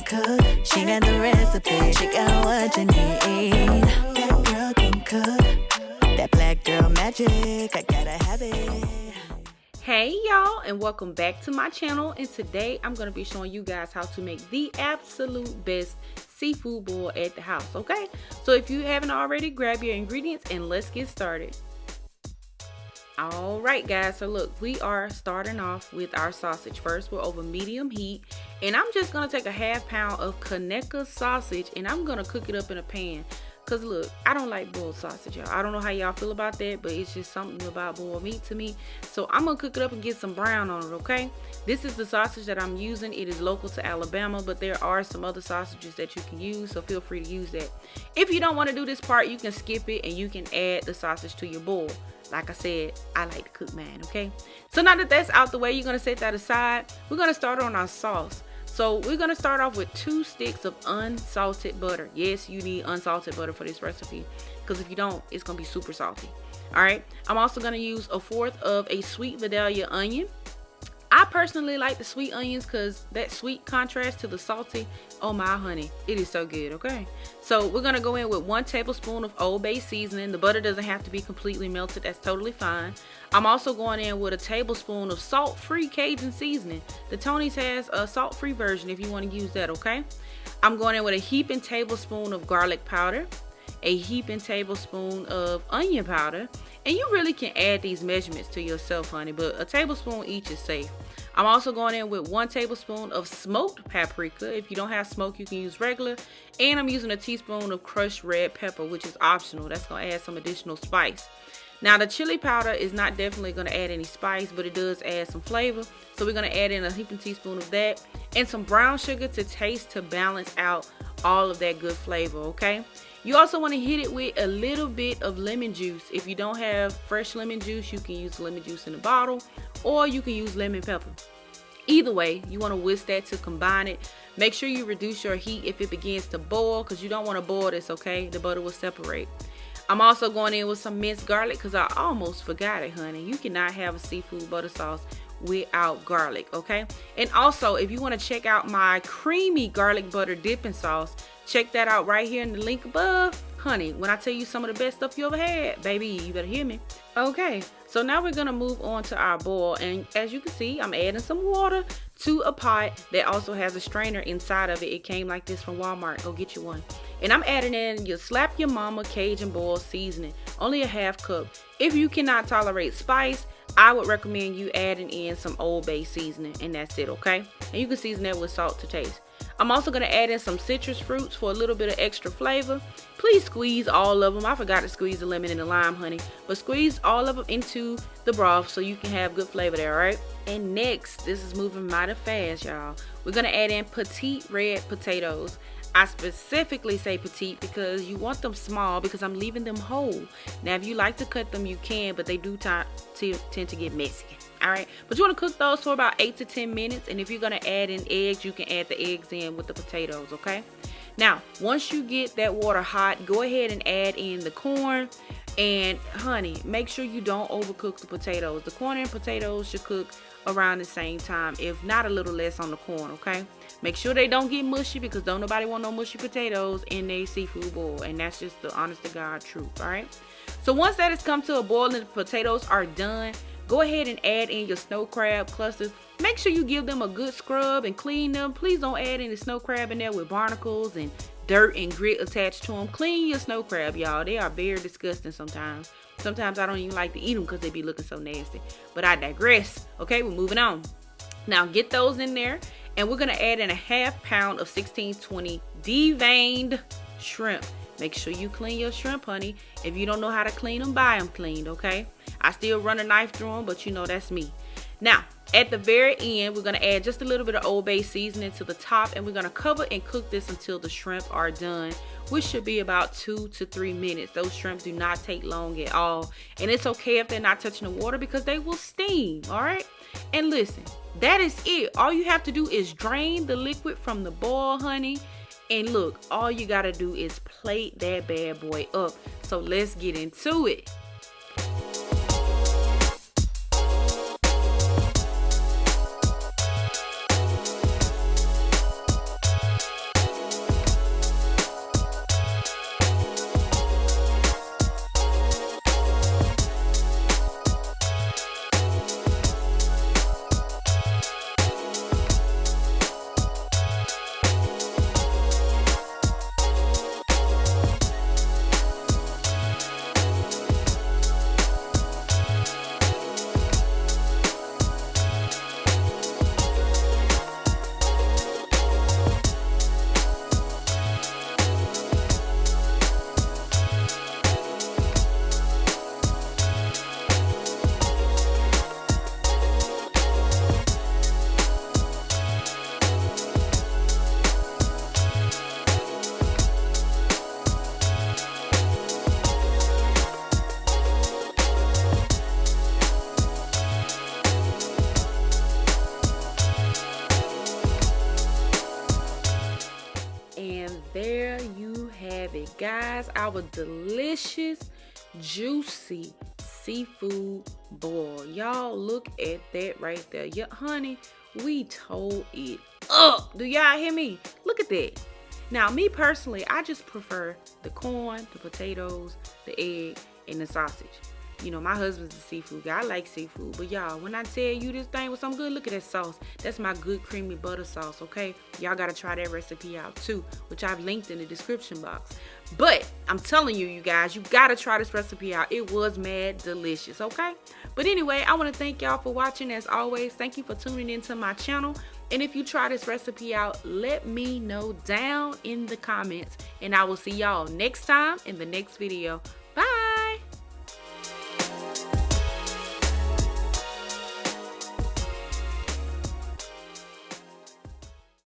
cook. She got the recipe. She got what you need. That girl can cook. That black girl magic. I gotta have it. Hey y'all, and welcome back to my channel. And today I'm going to be showing you guys how to make the absolute best seafood boil at the house. Okay, so if you haven't already, grab your ingredients and let's get started. All right guys, so look, we are starting off with our sausage. First, we're over medium heat, and I'm just going to take a ½ pound of Conecuh sausage and I'm going to cook it up in a pan. Cause look, I don't like boiled sausage, y'all. I don't know how y'all feel about that, but it's just something about boiled meat to me. So I'm gonna cook it up and get some brown on it, okay? This is the sausage that I'm using. It is local to Alabama, but there are some other sausages that you can use, so feel free to use that. If you don't want to do this part, you can skip it and you can add the sausage to your boil. Like I said, I like to cook mine, okay? So now that that's out the way, you're gonna set that aside. We're gonna start on our sauce. So we're going to start off with 2 sticks of unsalted butter. Yes, you need unsalted butter for this recipe, because if you don't, it's going to be super salty. All right. I'm also going to use 1/4 of a sweet Vidalia onion. I personally like the sweet onions because that sweet contrast to the salty. Oh my honey, it is so good. Okay, so we're gonna go in with 1 tablespoon of Old Bay seasoning. The butter doesn't have to be completely melted, that's totally fine. I'm also going in with a tablespoon of salt-free Cajun seasoning. The Tony's has a salt-free version if you want to use that. Okay, I'm going in with a heaping tablespoon of garlic powder, a heaping tablespoon of onion powder, and you really can add these measurements to yourself, honey, but a tablespoon each is safe. I'm also going in with 1 tablespoon of smoked paprika. If you don't have smoke, you can use regular. And I'm using a teaspoon of crushed red pepper, which is optional. That's going to add some additional spice. Now, the chili powder is not definitely going to add any spice, but it does add some flavor. So we're going to add in a heaping teaspoon of that and some brown sugar to taste to balance out all of that good flavor, okay? You also want to hit it with a little bit of lemon juice. If you don't have fresh lemon juice, you can use lemon juice in a bottle, or you can use lemon pepper. Either way, you want to whisk that to combine it. Make sure you reduce your heat if it begins to boil, because you don't want to boil this, okay? The butter will separate. I'm also going in with some minced garlic because I almost forgot it, honey. You cannot have a seafood butter sauce without garlic, okay? And also, if you want to check out my creamy garlic butter dipping sauce, check that out right here in the link above. Honey, when I tell you some of the best stuff you ever had, baby, you better hear me. Okay, so now we're gonna move on to our boil, and as you can see, I'm adding some water to a pot that also has a strainer inside of it. It came like this from Walmart. Go get you one. And I'm adding in your Slap Your Mama Cajun boil seasoning, only a ½ cup. If you cannot tolerate spice, I would recommend you adding in some Old Bay seasoning, and that's it, okay? And you can season that with salt to taste. I'm also going to add in some citrus fruits for a little bit of extra flavor. Please squeeze all of them. I forgot to squeeze the lemon and the lime, honey. But squeeze all of them into the broth so you can have good flavor there, all right? And next, this is moving mighty fast, y'all. We're going to add in petite red potatoes. I specifically say petite because you want them small because I'm leaving them whole. Now, if you like to cut them, you can, but they do tend to get messy. All right, but you want to cook those for about 8 to 10 minutes. And if you're going to add in eggs, you can add the eggs in with the potatoes, okay? Now, once you get that water hot, go ahead and add in the corn. And honey, make sure you don't overcook the potatoes. The corn and potatoes should cook around the same time, if not a little less on the corn, okay? Make sure they don't get mushy because don't nobody want no mushy potatoes in their seafood boil. And that's just the honest to God truth, all right? So once that has come to a boil and the potatoes are done, go ahead and add in your snow crab clusters. Make sure you give them a good scrub and clean them. Please don't add any snow crab in there with barnacles and dirt and grit attached to them. Clean your snow crab, y'all. They are very disgusting sometimes. Sometimes I don't even like to eat them because they be looking so nasty. But I digress. Okay, we're moving on. Now get those in there. And we're going to add in a ½ pound of 1620 deveined shrimp. Make sure you clean your shrimp, honey. If you don't know how to clean them, buy them cleaned, okay? I still run a knife through them, but you know that's me. Now, at the very end, we're going to add just a little bit of Old Bay seasoning to the top, and we're going to cover and cook this until the shrimp are done, which should be about 2 to 3 minutes. Those shrimp do not take long at all, and it's okay if they're not touching the water because they will steam, all right? And listen, that is it. All you have to do is drain the liquid from the boil, honey. And look, all you got to do is plate that bad boy up. So let's get into it. it, guys. Our delicious, juicy seafood boil. Y'all look at that right there. Yeah, honey, we told it up. Do y'all hear me? Look at that. Now, me personally, I just prefer the corn, the potatoes, the egg, and the sausage. You know, my husband's a seafood guy. I like seafood. But y'all, when I tell you this thing was some good, look at that sauce. That's my good creamy butter sauce, okay? Y'all got to try that recipe out too, which I've linked in the description box. But I'm telling you, you guys, you got to try this recipe out. It was mad delicious, okay? But anyway, I want to thank y'all for watching. As always, thank you for tuning into my channel. And if you try this recipe out, let me know down in the comments. And I will see y'all next time in the next video.